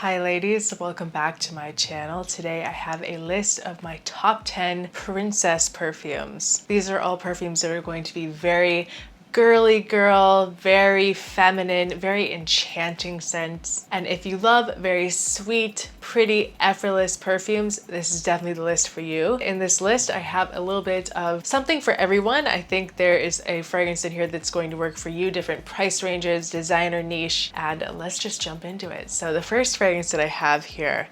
Hi ladies, welcome back to my channel. Today I have a list of my top 10 princess perfumes. These are all perfumes that are going to be very girly girl, very feminine, very enchanting scents. And if you love very sweet, pretty, effortless perfumes, this is definitely the list for you. In this list, I have a little bit of something for everyone. I think there is a fragrance in here that's going to work for you, different price ranges, designer niche, and let's just jump into it. So the first fragrance that I have here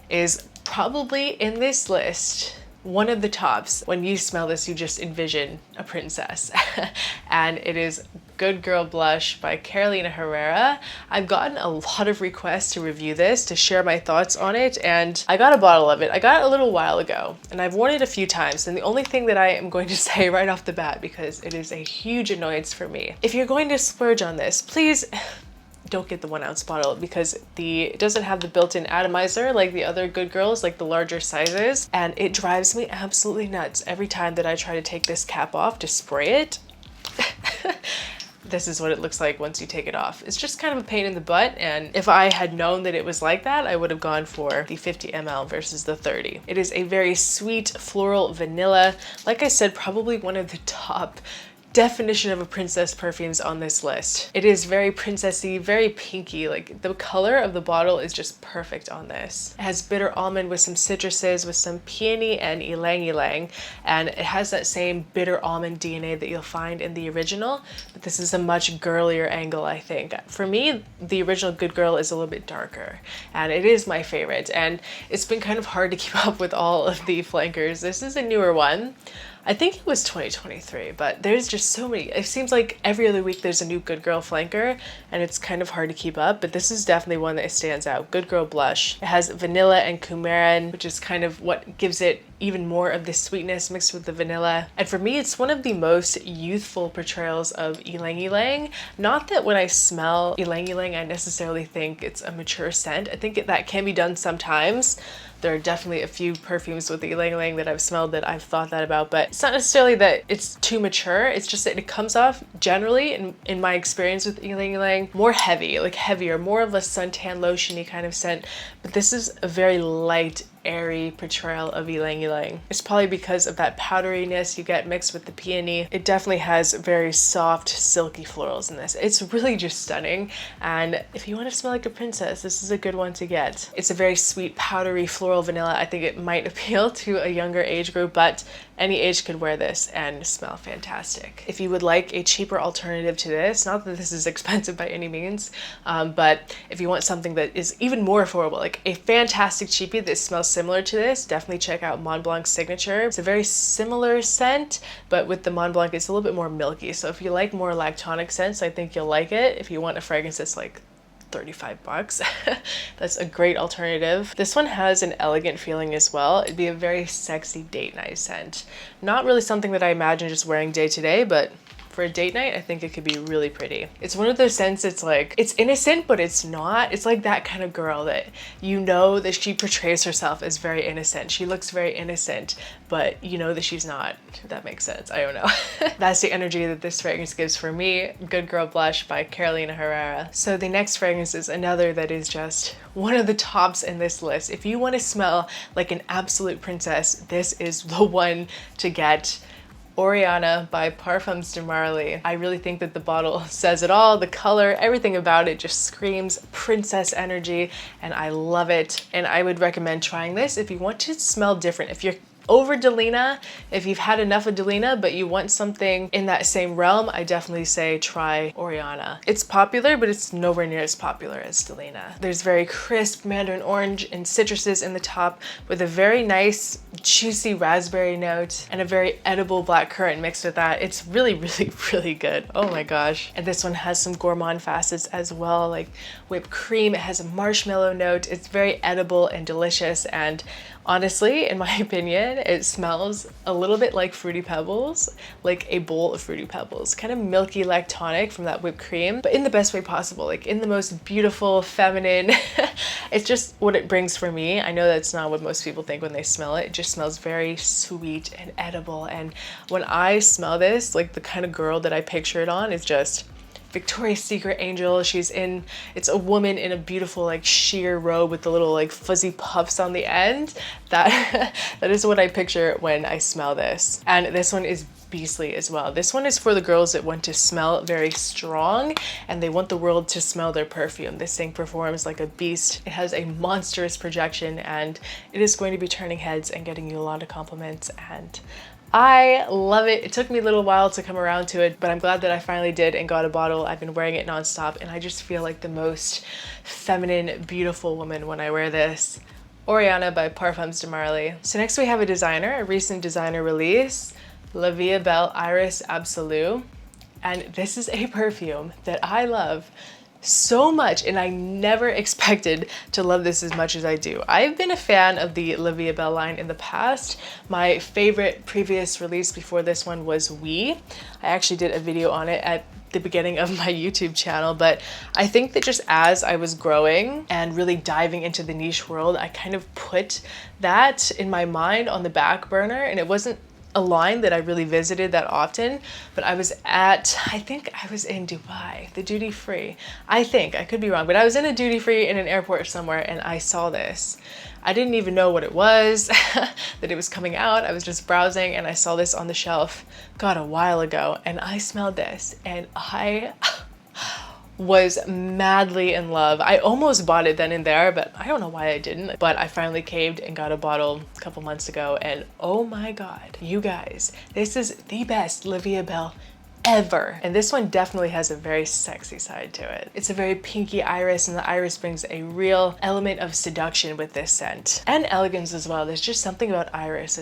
is probably in this list one of the tops. When you smell this, you just envision a princess. And it is Good Girl Blush by Carolina Herrera. I've gotten a lot of requests to review this, to share my thoughts on it, and I got a bottle of it. I got it a little while ago, and I've worn it a few times, and the only thing that I am going to say right off the bat, because it is a huge annoyance for me, if you're going to splurge on this, please don't get the 1 ounce bottle, because it doesn't have the built-in atomizer like the other Good Girls, like the larger sizes, and it drives me absolutely nuts every time that I try to take this cap off to spray it. This is what it looks like once you take it off. It's just kind of a pain in the butt, and if I had known that it was like that, I would have gone for the 50 ml versus the 30. It is a very sweet floral vanilla. Like I said, probably one of the top definition of a princess perfumes on this list. It is very princessy, very pinky. Like the color of the bottle is just perfect on this. It has bitter almond with some citruses, with some peony and ylang ylang, and it has that same bitter almond DNA that you'll find in the original, but this is a much girlier angle, I think. For me, the original Good Girl is a little bit darker, and it is my favorite, and it's been kind of hard to keep up with all of the flankers. This is a newer one. I think it was 2023, but there's just so many. It seems like every other week there's a new Good Girl flanker, and it's kind of hard to keep up, but this is definitely one that stands out. Good Girl Blush. It has vanilla and coumarin, which is kind of what gives it even more of the sweetness mixed with the vanilla. And for me, it's one of the most youthful portrayals of ylang ylang. Not that when I smell ylang ylang, I necessarily think it's a mature scent. I think that can be done sometimes. There are definitely a few perfumes with the ylang ylang that I've smelled that I've thought that about, but it's not necessarily that it's too mature. It's just that it comes off generally, in my experience with ylang ylang, more heavy, like heavier, more of a suntan lotiony kind of scent. But this is a very light, airy portrayal of ylang ylang. It's probably because of that powderiness you get mixed with the peony. It definitely has very soft, silky florals in this. It's really just stunning, and if you want to smell like a princess, this is a good one to get. It's a very sweet, powdery floral vanilla. I think it might appeal to a younger age group, but any age could wear this and smell fantastic. If you would like a cheaper alternative to this, not that this is expensive by any means, but if you want something that is even more affordable, like a fantastic cheapie that smells similar to this, definitely check out Mont Blanc's Signature. It's a very similar scent, but with the Mont Blanc, it's a little bit more milky. So if you like more lactonic scents, I think you'll like it. If you want a fragrance that's like 35 bucks, that's a great alternative. This one has an elegant feeling as well. It'd be a very sexy date night scent. Not really something that I imagine just wearing day to day, but for a date night, I think it could be really pretty. It's one of those scents, it's like, it's innocent, but it's not. It's like that kind of girl that you know that she portrays herself as very innocent. She looks very innocent, but you know that she's not, if that makes sense. I don't know. That's the energy that this fragrance gives for me. Good Girl Blush by Carolina Herrera. So the next fragrance is another that is just one of the tops in this list. If you want to smell like an absolute princess, this is the one to get. Oriana by Parfums de Marly. I really think that the bottle says it all. The color, everything about it just screams princess energy, and I love it. And I would recommend trying this if you want to smell different. If you're over Delina, if you've had enough of Delina but you want something in that same realm, I definitely say try Oriana. It's popular, but it's nowhere near as popular as Delina. There's very crisp mandarin orange and citruses in the top, with a very nice juicy raspberry note and a very edible blackcurrant mixed with that. It's really, really, really good. Oh my gosh. And this one has some gourmand facets as well, like whipped cream. It has a marshmallow note. It's very edible and delicious, and honestly, in my opinion, it smells a little bit like Fruity Pebbles, like a bowl of Fruity Pebbles. Kind of milky lactonic from that whipped cream, but in the best way possible, like in the most beautiful, feminine. It's just what it brings for me. I know that's not what most people think when they smell it. It just smells very sweet and edible, and when I smell this, like the kind of girl that I picture it on is just Victoria's Secret angel. It's a woman in a beautiful like sheer robe with the little like fuzzy puffs on the end. That that is what I picture when I smell this. And this one is beastly as well. This one is for the girls that want to smell very strong and they want the world to smell their perfume. This thing performs like a beast. It has a monstrous projection and it is going to be turning heads and getting you a lot of compliments, and I love it. It took me a little while to come around to it, but I'm glad that I finally did and got a bottle. I've been wearing it nonstop and I just feel like the most feminine, beautiful woman when I wear this. Oriana by Parfums de Marly. So next we have a designer, a recent designer release, Belle Iris Absolu. And this is a perfume that I love so much, and I never expected to love this as much as I do. I've been a fan of the Belle line in the past. My favorite previous release before this one was I actually did a video on it at the beginning of my YouTube channel, but I think that just as I was growing and really diving into the niche world, I kind of put that in my mind on the back burner, and it wasn't a line that I really visited that often, but I think I was in Dubai, the duty free. I could be wrong, but I was in a duty free in an airport somewhere and I saw this. I didn't even know what it was, that it was coming out. I was just browsing and I saw this on the shelf, God, a while ago, and I smelled this and I was madly in love. I almost bought it then and there, but I don't know why I didn't. But I finally caved and got a bottle a couple months ago, and oh my God, you guys, this is the best Belle ever. And this one definitely has a very sexy side to it. It's a very pinky iris, and the iris brings a real element of seduction with this scent. And elegance as well. There's just something about iris.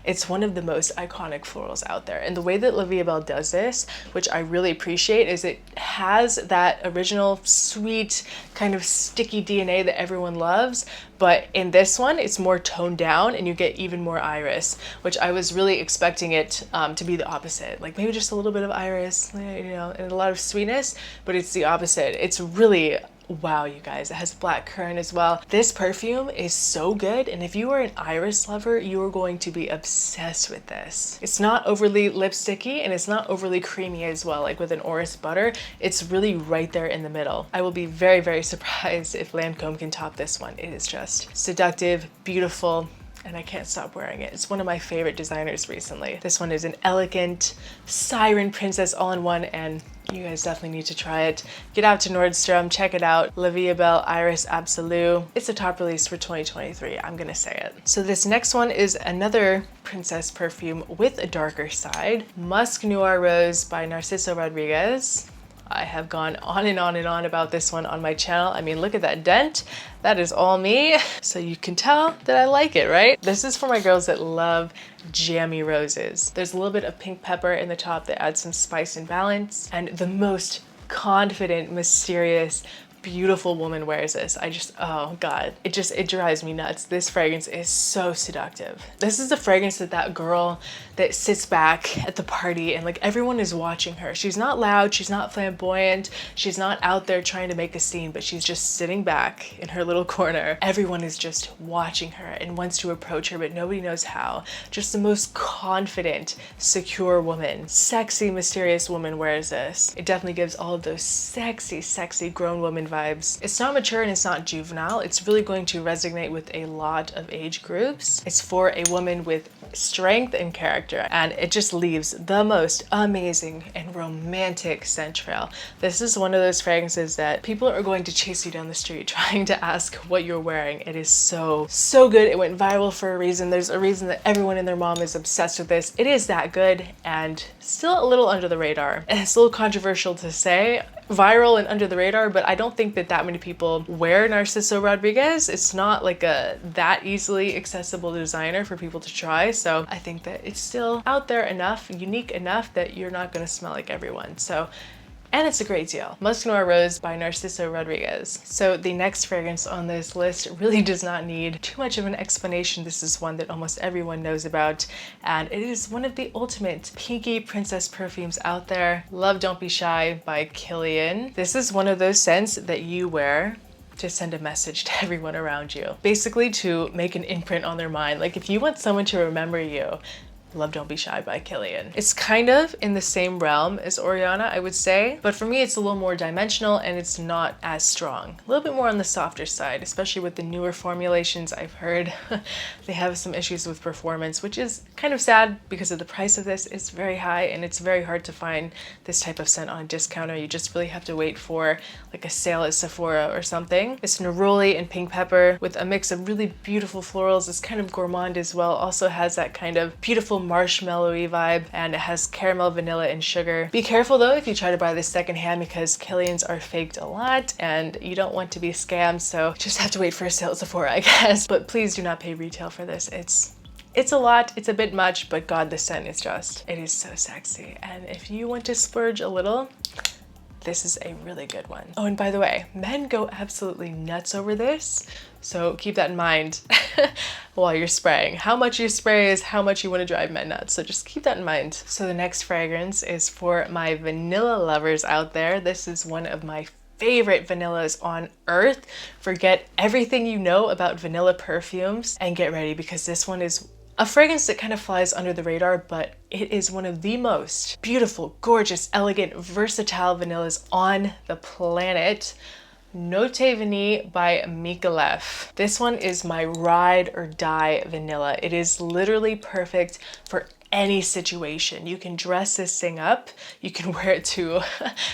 It's one of the most iconic florals out there. And the way that Belle does this, which I really appreciate, is it has that original sweet kind of sticky DNA that everyone loves, but in this one, it's more toned down and you get even more iris, which I was really expecting it to be the opposite. Like maybe just a little bit of iris, you know, and a lot of sweetness, but it's the opposite. It's really, wow, you guys, it has black currant as well. This perfume is so good, and if you are an iris lover, you are going to be obsessed with this. It's not overly lipsticky and it's not overly creamy as well, like with an Orris butter. It's really right there in the middle. I will be very, very surprised if Lancome can top this one. It is just seductive, beautiful, and I can't stop wearing it. It's one of my favorite designers recently. This one is an elegant siren princess all-in-one, and you guys definitely need to try it. Get out to Nordstrom, check it out. Belle Iris Absolu. It's a top release for 2023, I'm gonna say it. So this next one is another princess perfume with a darker side. Musc Noire Rose by Narciso Rodriguez. I have gone on and on and on about this one on my channel. I mean, look at that dent. That is all me. So you can tell that I like it, right? This is for my girls that love jammy roses. There's a little bit of pink pepper in the top that adds some spice and balance. And the most confident, mysterious, beautiful woman wears this. Oh God, it drives me nuts. This fragrance is so seductive. This is the fragrance that girl that sits back at the party and like everyone is watching her. She's not loud, she's not flamboyant, she's not out there trying to make a scene, but she's just sitting back in her little corner. Everyone is just watching her and wants to approach her, but nobody knows how. Just the most confident, secure woman, sexy, mysterious woman wears this. It definitely gives all of those sexy, sexy grown woman vibes. It's not mature and it's not juvenile. It's really going to resonate with a lot of age groups. It's for a woman with strength and character, and it just leaves the most amazing and romantic scent trail. This is one of those fragrances that people are going to chase you down the street trying to ask what you're wearing. It is so good. It went viral for a reason. There's a reason that everyone and their mom is obsessed with this. It is that good, and still a little under the radar. And it's a little controversial to say, viral and under the radar, but I don't think that many people wear Narciso Rodriguez. It's not like a that easily accessible designer for people to try, so I think that it's still out there enough, unique enough that you're not gonna smell like everyone. So, and it's a great deal. Musc Noire Rose by Narciso Rodriguez. So the next fragrance on this list really does not need too much of an explanation. This is one that almost everyone knows about, and it is one of the ultimate pinky princess perfumes out there. Love Don't Be Shy by Kilian. This is one of those scents that you wear to send a message to everyone around you. Basically to make an imprint on their mind. Like if you want someone to remember you, Love Don't Be Shy by Kilian. It's kind of in the same realm as Oriana, I would say, but for me it's a little more dimensional and it's not as strong. A little bit more on the softer side, especially with the newer formulations. I've heard they have some issues with performance, which is kind of sad because of the price of this. It's very high and it's very hard to find this type of scent on a discounter. You just really have to wait for like a sale at Sephora or something. It's neroli and pink pepper with a mix of really beautiful florals. It's kind of gourmand as well. Also has that kind of beautiful marshmallowy vibe, and it has caramel, vanilla, and sugar. Be careful though if you try to buy this secondhand because Kilians are faked a lot and you don't want to be scammed, so just have to wait for a sale at Sephora, I guess. But please do not pay retail for this. It's a lot, it's a bit much, but God, the scent is just, it is so sexy. And if you want to splurge a little, this is a really good one. Oh, and by the way, men go absolutely nuts over this, so keep that in mind while you're spraying. How much you spray is how much you want to drive men nuts, so just keep that in mind. So the next fragrance is for my vanilla lovers out there. This is one of my favorite vanillas on earth. Forget everything you know about vanilla perfumes and get ready, because this one is a fragrance that kind of flies under the radar, but it is one of the most beautiful, gorgeous, elegant, versatile vanillas on the planet. Note Vanille by Micallef. This one is my ride or die vanilla. It is literally perfect for any situation. You can dress this thing up. You can wear it to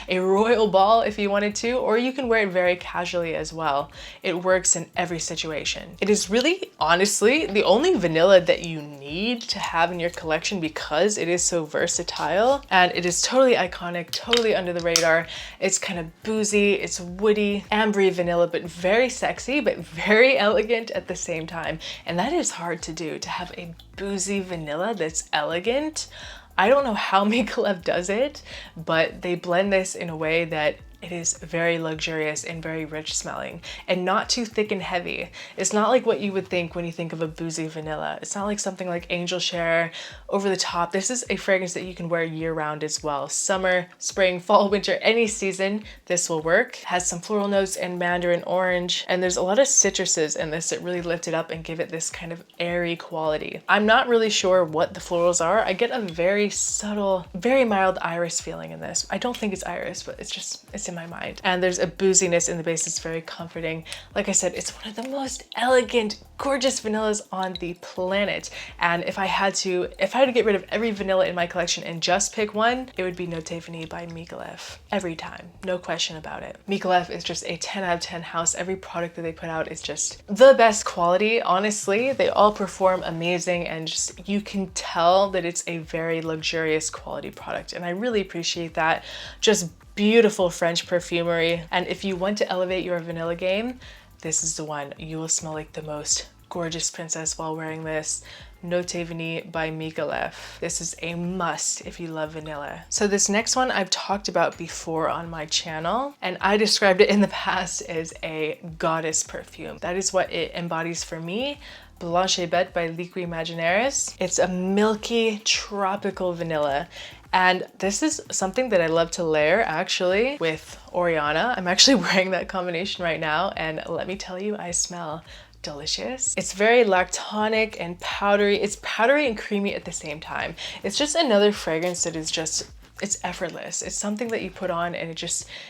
a royal ball if you wanted to, or you can wear it very casually as well. It works in every situation. It is really, honestly, the only vanilla that you need to have in your collection because it is so versatile and it is totally iconic, totally under the radar. It's kind of boozy, it's woody, ambery vanilla, but very sexy, but very elegant at the same time. And that is hard to do, to have a boozy vanilla that's elegant. I don't know how Micallef does it, but they blend this in a way that it is very luxurious and very rich smelling and not too thick and heavy. It's not like what you would think when you think of a boozy vanilla. It's not like something like Angel Share, over the top. This is a fragrance that you can wear year round as well. Summer, spring, fall, winter, any season, this will work. It has some floral notes and mandarin orange, and there's a lot of citruses in this that really lift it up and give it this kind of airy quality. I'm not really sure what the florals are. I get a very subtle, very mild iris feeling in this. I don't think it's iris, but it's in my mind. And there's a booziness in the base that's very comforting. Like I said, it's one of the most elegant, gorgeous vanillas on the planet. And if I had to get rid of every vanilla in my collection and just pick one, it would be Note Vanille by Micallef. Every time, no question about it. Micallef is just a 10 out of 10 house. Every product that they put out is just the best quality. Honestly, they all perform amazing, and just you can tell that it's a very luxurious quality product. And I really appreciate that. Just beautiful French perfumery. And if you want to elevate your vanilla game, this is the one. You will smell like the most gorgeous princess while wearing this. Note Vanille by Micallef. This is a must if you love vanilla. So this next one I've talked about before on my channel, and I described it in the past as a goddess perfume. That is what it embodies for me. Blanche Bete by Liqui Imaginaris. It's a milky tropical vanilla. And this is something that I love to layer actually with Oriana. I'm actually wearing that combination right now, and let me tell you, I smell delicious. It's very lactonic and powdery. It's powdery and creamy at the same time. It's just another fragrance that is just, it's effortless. It's something that you put on and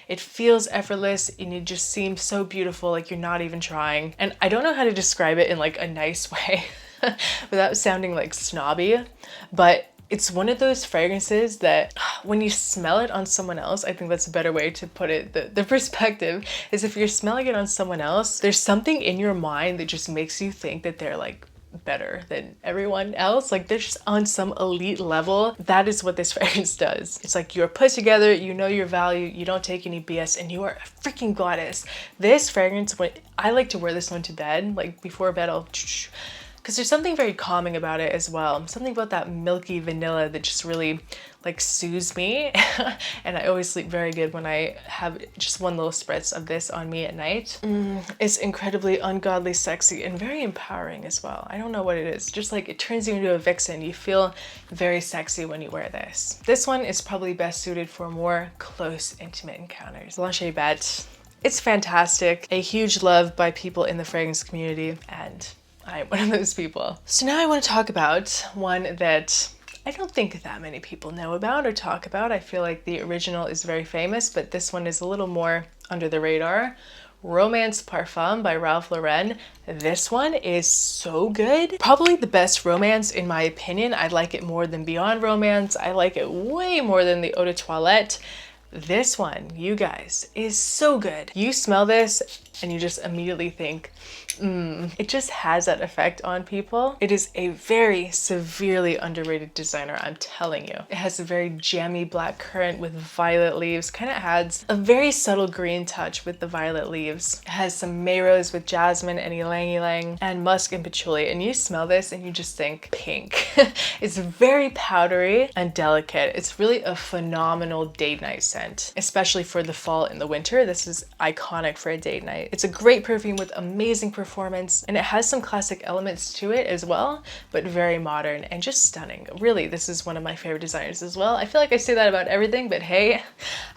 it feels effortless, and it just seems so beautiful, like you're not even trying. And I don't know how to describe it in like a nice way without sounding like snobby, but it's one of those fragrances that when you smell it on someone else, I think that's a better way to put it. The perspective is, if you're smelling it on someone else, there's something in your mind that just makes you think that they're like better than everyone else. Like they're just on some elite level. That is what this fragrance does. It's like you're put together, you know your value, you don't take any BS, and you are a freaking goddess. This fragrance, when I like to wear this one to bed, like before bed, I'll because there's something very calming about it as well. Something about that milky vanilla that just really like soothes me. And I always sleep very good when I have just one little spritz of this on me at night. It's incredibly ungodly sexy and very empowering as well. I don't know what it is. Just like it turns you into a vixen. You feel very sexy when you wear this. This one is probably best suited for more close, intimate encounters. Blanche Bete. It's fantastic. A huge love by people in the fragrance community, and I'm one of those people. So now I want to talk about one that I don't think that many people know about or talk about. I feel like the original is very famous, but this one is a little more under the radar. Romance Parfum by Ralph Lauren. This one is so good. Probably the best romance in my opinion. I like it more than Beyond Romance. I like it way more than the Eau de Toilette. This one, you guys, is so good. You smell this and you just immediately think, it just has that effect on people. It is a very severely underrated designer, I'm telling you. It has a very jammy black currant with violet leaves, kind of adds a very subtle green touch with the violet leaves. It has some Mayrose with jasmine and ylang ylang and musk and patchouli, and you smell this and you just think pink. It's very powdery and delicate. It's really a phenomenal date night scent, especially for the fall and the winter. This is iconic for a date night. It's a great perfume with amazing performance, and it has some classic elements to it as well, but very modern and just stunning. Really, this is one of my favorite designers as well. I feel like I say that about everything, but hey,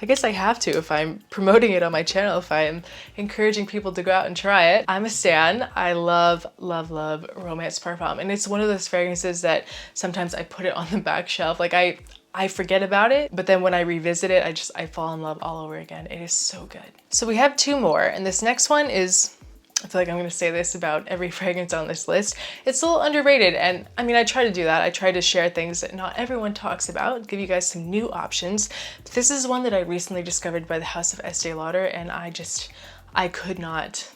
I guess I have to if I'm promoting it on my channel, if I'm encouraging people to go out and try it. I'm a stan. I love, love, love Romance Parfum, and it's one of those fragrances that sometimes I put it on the back shelf. Like I forget about it, but then when I revisit it, I fall in love all over again. It is so good. So we have two more, and this next one is, I feel like I'm gonna say this about every fragrance on this list. It's a little underrated, and I mean, I try to do that. I try to share things that not everyone talks about, give you guys some new options. But this is one that I recently discovered by the House of Estee Lauder, and I could not,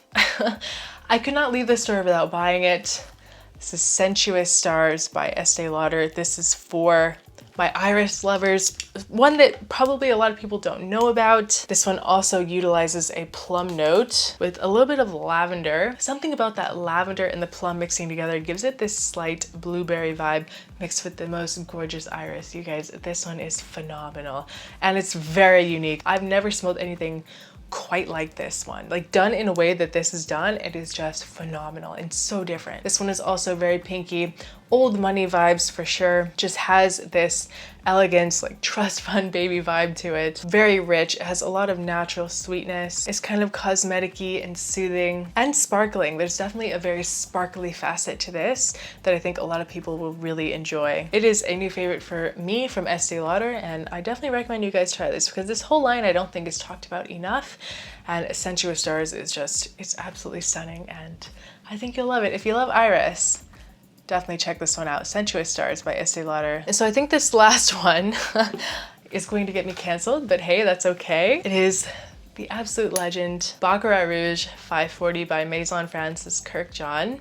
I could not leave the store without buying it. This is Sensuous Stars by Estee Lauder. This is for my iris lovers, one that probably a lot of people don't know about. This one also utilizes a plum note with a little bit of lavender. Something about that lavender and the plum mixing together gives it this slight blueberry vibe mixed with the most gorgeous iris. You guys, this one is phenomenal and it's very unique. I've never smelled anything quite like this one. Like done in a way that this is done, it is just phenomenal and so different. This one is also very pinky, old money vibes for sure. Just has this elegance, like trust fund baby vibe to it. Very rich, it has a lot of natural sweetness. It's kind of cosmetic-y and soothing and sparkling. There's definitely a very sparkly facet to this that I think a lot of people will really enjoy. It is a new favorite for me from Estee Lauder, and I definitely recommend you guys try this because this whole line I don't think is talked about enough, and Sensuous Stars is just, it's absolutely stunning, and I think you'll love it. If you love iris, definitely check this one out. Sensuous Stars by Estee Lauder. And so I think this last one is going to get me canceled, but hey, that's okay. It is the absolute legend, Baccarat Rouge 540 by Maison Francis Kurkdjian.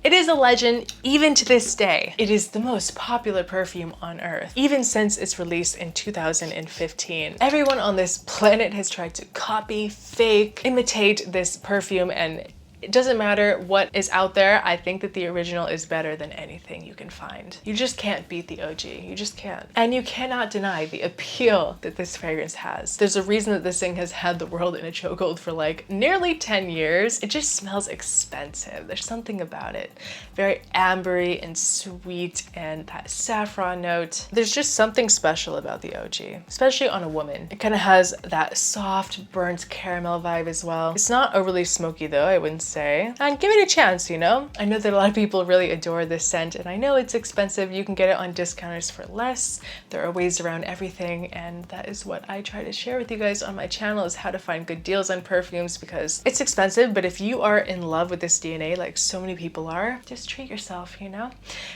It is a legend even to this day. It is the most popular perfume on earth, even since its release in 2015. Everyone on this planet has tried to copy, fake, imitate this perfume, and it doesn't matter what is out there. I think that the original is better than anything you can find. You just can't beat the OG. You just can't. And you cannot deny the appeal that this fragrance has. There's a reason that this thing has had the world in a chokehold for like nearly 10 years. It just smells expensive. There's something about it. Very ambery and sweet, and that saffron note. There's just something special about the OG, especially on a woman. It kind of has that soft burnt caramel vibe as well. It's not overly smoky though, I wouldn't say. And give it a chance, you know? I know that a lot of people really adore this scent, and I know it's expensive. You can get it on discounters for less. There are ways around everything, and that is what I try to share with you guys on my channel, is how to find good deals on perfumes, because it's expensive, but if you are in love with this DNA like so many people are, just treat yourself, you know?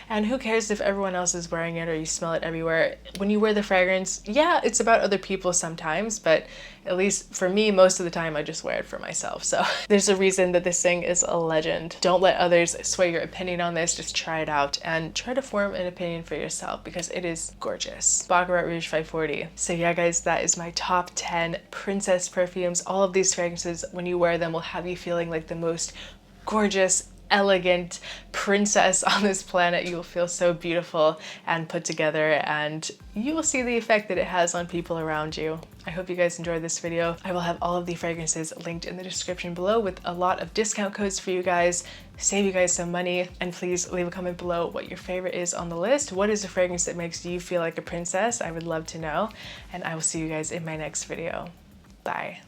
And who cares if everyone else is wearing it or you smell it everywhere? When you wear the fragrance, yeah, it's about other people sometimes, but at least for me, most of the time I just wear it for myself. So there's a reason that this thing is a legend. Don't let others sway your opinion on this. Just try it out and try to form an opinion for yourself, because it is gorgeous. Baccarat Rouge 540. So yeah, guys, that is my top 10 princess perfumes. All of these fragrances, when you wear them, will have you feeling like the most gorgeous, elegant princess on this planet. You will feel so beautiful and put together, and you will see the effect that it has on people around you. I hope you guys enjoyed this video. I will have all of the fragrances linked in the description below with a lot of discount codes for you guys, save you guys some money. And please leave a comment below what your favorite is on the list. What is a fragrance that makes you feel like a princess? I would love to know, and I will see you guys in my next video. Bye.